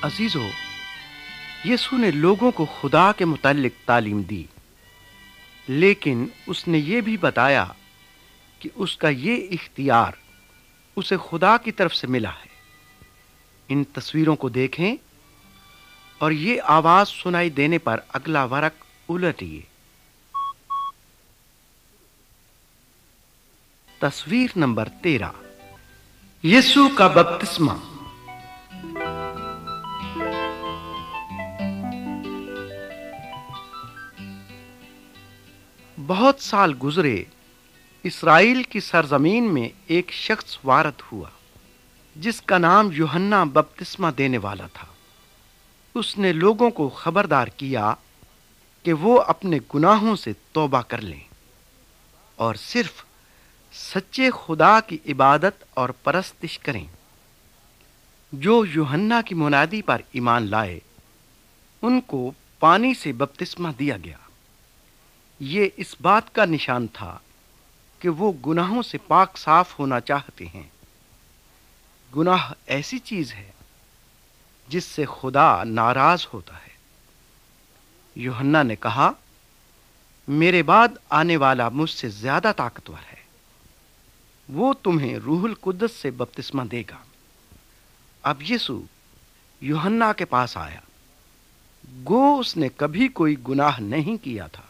عزیزو، یسوع نے لوگوں کو خدا کے متعلق تعلیم دی، لیکن اس نے یہ بھی بتایا کہ اس کا یہ اختیار اسے خدا کی طرف سے ملا ہے۔ ان تصویروں کو دیکھیں اور یہ آواز سنائی دینے پر اگلا ورق الٹیے۔ تصویر نمبر 13، یسوع کا بپتسمہ۔ بہت سال گزرے، اسرائیل کی سرزمین میں ایک شخص وارد ہوا جس کا نام یوحنا بپتسمہ دینے والا تھا۔ اس نے لوگوں کو خبردار کیا کہ وہ اپنے گناہوں سے توبہ کر لیں اور صرف سچے خدا کی عبادت اور پرستش کریں۔ جو یوحنا کی منادی پر ایمان لائے ان کو پانی سے بپتسمہ دیا گیا۔ یہ اس بات کا نشان تھا کہ وہ گناہوں سے پاک صاف ہونا چاہتے ہیں۔ گناہ ایسی چیز ہے جس سے خدا ناراض ہوتا ہے۔ یوحنا نے کہا، میرے بعد آنے والا مجھ سے زیادہ طاقتور ہے، وہ تمہیں روح القدس سے بپتسمہ دے گا۔ اب یسوع یوحنا کے پاس آیا، گو اس نے کبھی کوئی گناہ نہیں کیا تھا،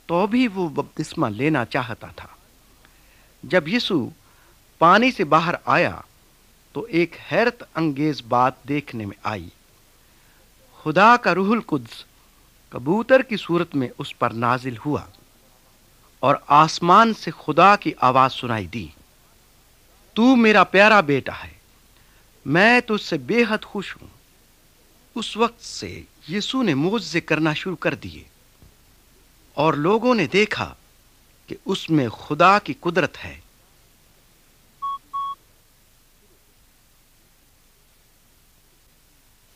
تو بھی وہ بپتسمہ لینا چاہتا تھا۔ جب یسوع پانی سے باہر آیا تو ایک حیرت انگیز بات دیکھنے میں آئی۔ خدا کا روح القدس کبوتر کی صورت میں اس پر نازل ہوا اور آسمان سے خدا کی آواز سنائی دی، تو میرا پیارا بیٹا ہے، میں تجھ سے بے حد خوش ہوں۔ اس وقت سے یسوع نے معجزے کرنا شروع کر دیے اور لوگوں نے دیکھا کہ اس میں خدا کی قدرت ہے۔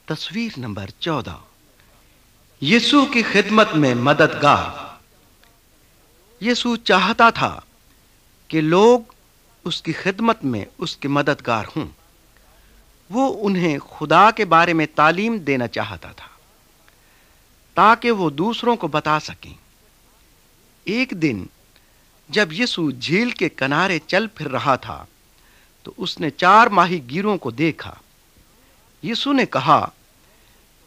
تصویر نمبر 14، یسوع کی خدمت میں مددگار۔ یسوع چاہتا تھا کہ لوگ اس کی خدمت میں اس کے مددگار ہوں۔ وہ انہیں خدا کے بارے میں تعلیم دینا چاہتا تھا تاکہ وہ دوسروں کو بتا سکیں۔ ایک دن جب یسوع جھیل کے کنارے چل پھر رہا تھا تو اس نے 4 ماہی گیروں کو دیکھا۔ یسوع نے کہا،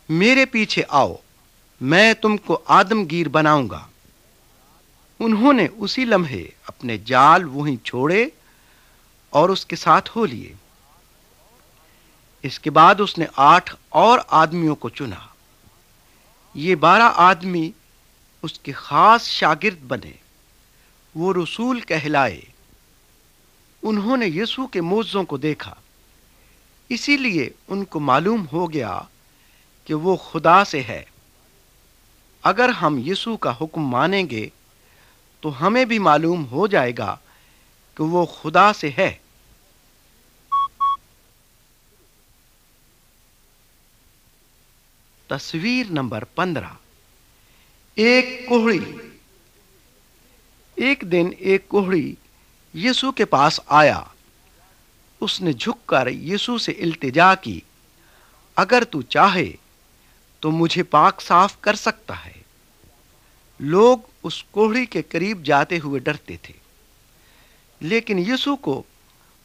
میرے پیچھے آؤ، میں تم کو آدمگیر بناؤں گا۔ انہوں نے اسی لمحے اپنے جال وہیں چھوڑے اور اس کے ساتھ ہو لیے۔ اس کے بعد اس نے 8 اور آدمیوں کو چنا۔ یہ 12 آدمی اس کے خاص شاگرد بنے، وہ رسول کہلائے۔ انہوں نے یسوع کے معجزوں کو دیکھا، اسی لیے ان کو معلوم ہو گیا کہ وہ خدا سے ہے۔ اگر ہم یسوع کا حکم مانیں گے تو ہمیں بھی معلوم ہو جائے گا کہ وہ خدا سے ہے۔ تصویر نمبر 15، ایک کوہڑی۔ ایک دن ایک کوہڑی یسوع کے پاس آیا۔ اس نے جھک کر یسوع سے التجا کی، اگر تو چاہے تو مجھے پاک صاف کر سکتا ہے۔ لوگ اس کوہڑی کے قریب جاتے ہوئے ڈرتے تھے، لیکن یسوع کو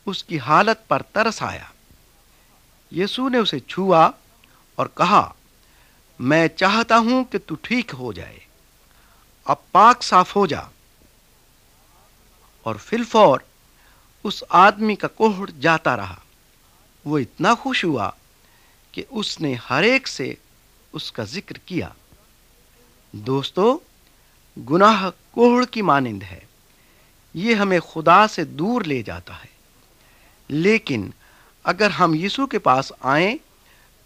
اس کی حالت پر ترس آیا۔ یسوع نے اسے چھوا اور کہا، میں چاہتا ہوں کہ تو ٹھیک ہو جائے، اب پاک صاف ہو جا۔ اور فی الفور اس آدمی کا کوہڑ جاتا رہا۔ وہ اتنا خوش ہوا کہ اس نے ہر ایک سے اس کا ذکر کیا۔ دوستو، گناہ کوہڑ کی مانند ہے، یہ ہمیں خدا سے دور لے جاتا ہے، لیکن اگر ہم یسوع کے پاس آئیں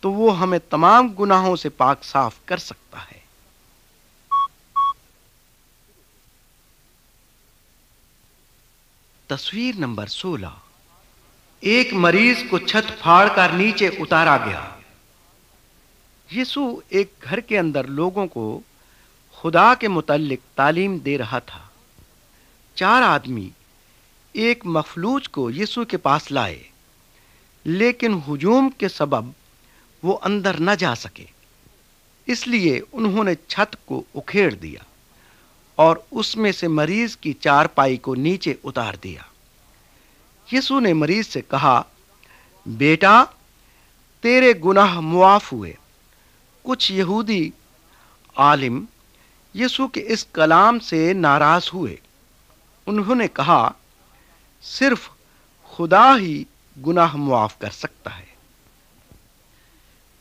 تو وہ ہمیں تمام گناہوں سے پاک صاف کر سکتا ہے۔ تصویر نمبر 16، ایک مریض کو چھت پھاڑ کر نیچے اتارا گیا۔ یسوع ایک گھر کے اندر لوگوں کو خدا کے متعلق تعلیم دے رہا تھا۔ 4 آدمی ایک مفلوج کو یسوع کے پاس لائے، لیکن ہجوم کے سبب وہ اندر نہ جا سکے، اس لیے انہوں نے چھت کو اکھیڑ دیا اور اس میں سے مریض کی چارپائی کو نیچے اتار دیا۔ یسوع نے مریض سے کہا، بیٹا، تیرے گناہ معاف ہوئے۔ کچھ یہودی عالم یسوع کے اس کلام سے ناراض ہوئے۔ انہوں نے کہا، صرف خدا ہی گناہ معاف کر سکتا ہے۔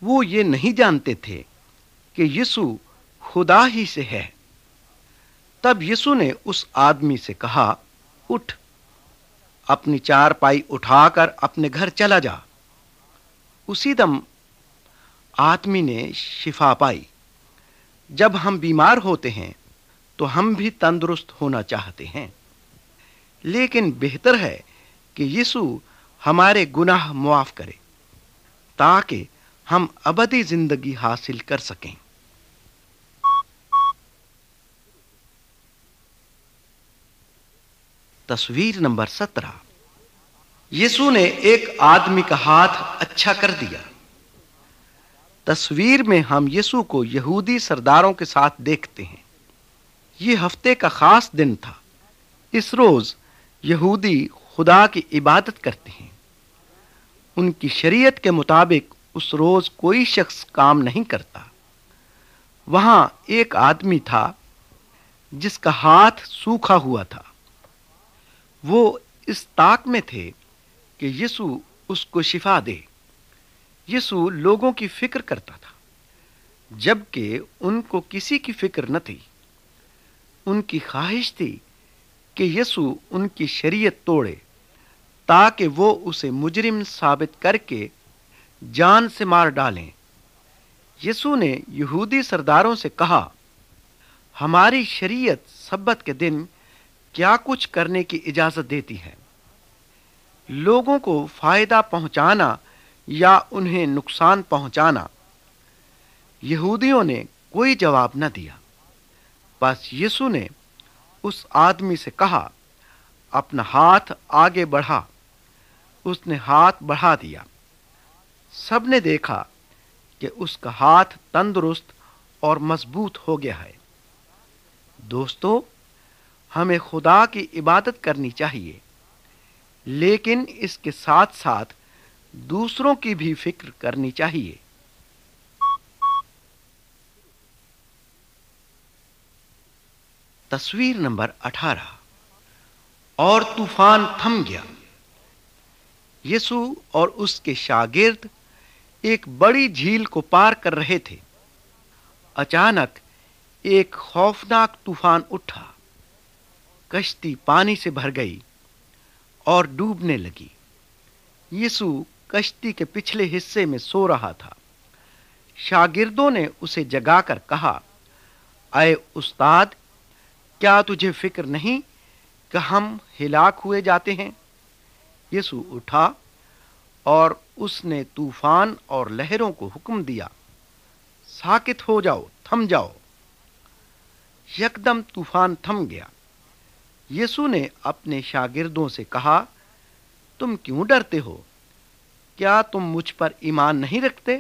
وہ یہ نہیں جانتے تھے کہ یسوع خدا ہی سے ہے۔ تب یسوع نے اس آدمی سے کہا، اٹھ، اپنی چارپائی اٹھا کر اپنے گھر چلا جا۔ اسی دم آدمی نے شفا پائی۔ جب ہم بیمار ہوتے ہیں تو ہم بھی تندرست ہونا چاہتے ہیں، لیکن بہتر ہے کہ یسوع ہمارے گناہ معاف کرے تاکہ ہم ابدی زندگی حاصل کر سکیں۔ تصویر نمبر 17۔ یسوع نے ایک آدمی کا ہاتھ اچھا کر دیا۔ تصویر میں ہم یسوع کو یہودی سرداروں کے ساتھ دیکھتے ہیں۔ یہ ہفتے کا خاص دن تھا۔ اس روز یہودی خدا کی عبادت کرتے ہیں۔ ان کی شریعت کے مطابق اس روز کوئی شخص کام نہیں کرتا۔ وہاں ایک آدمی تھا جس کا ہاتھ سوکھا ہوا تھا۔ وہ اس طاق میں تھے کہ یسوع اس کو شفا دے۔ یسوع لوگوں کی فکر کرتا تھا، جبکہ ان کو کسی کی فکر نہ تھی۔ ان کی خواہش تھی کہ یسوع ان کی شریعت توڑے تاکہ وہ اسے مجرم ثابت کر کے جان سے مار ڈالیں۔ یسوع نے یہودی سرداروں سے کہا، ہماری شریعت سبت کے دن کیا کچھ کرنے کی اجازت دیتی ہے؟ لوگوں کو فائدہ پہنچانا یا انہیں نقصان پہنچانا؟ یہودیوں نے کوئی جواب نہ دیا۔ بس یسوع نے اس آدمی سے کہا، اپنا ہاتھ آگے بڑھا۔ اس نے ہاتھ بڑھا دیا۔ سب نے دیکھا کہ اس کا ہاتھ تندرست اور مضبوط ہو گیا ہے۔ دوستو، ہمیں خدا کی عبادت کرنی چاہیے، لیکن اس کے ساتھ ساتھ دوسروں کی بھی فکر کرنی چاہیے۔ تصویر نمبر 18۔ اور طوفان تھم گیا۔ یسوع اور اس کے شاگرد ایک بڑی جھیل کو پار کر رہے تھے۔ اچانک ایک خوفناک طوفان اٹھا۔ کشتی پانی سے بھر گئی اور ڈوبنے لگی۔ یسوع کشتی کے پچھلے حصے میں سو رہا تھا۔ شاگردوں نے اسے جگا کر کہا، اے استاد، کیا تجھے فکر نہیں کہ ہم ہلاک ہوئے جاتے ہیں؟ یسوع اٹھا اور اس نے طوفان اور لہروں کو حکم دیا، ساکت ہو جاؤ، تھم جاؤ۔ یکدم طوفان تھم گیا۔ یسوع نے اپنے شاگردوں سے کہا، تم کیوں ڈرتے ہو؟ کیا تم مجھ پر ایمان نہیں رکھتے؟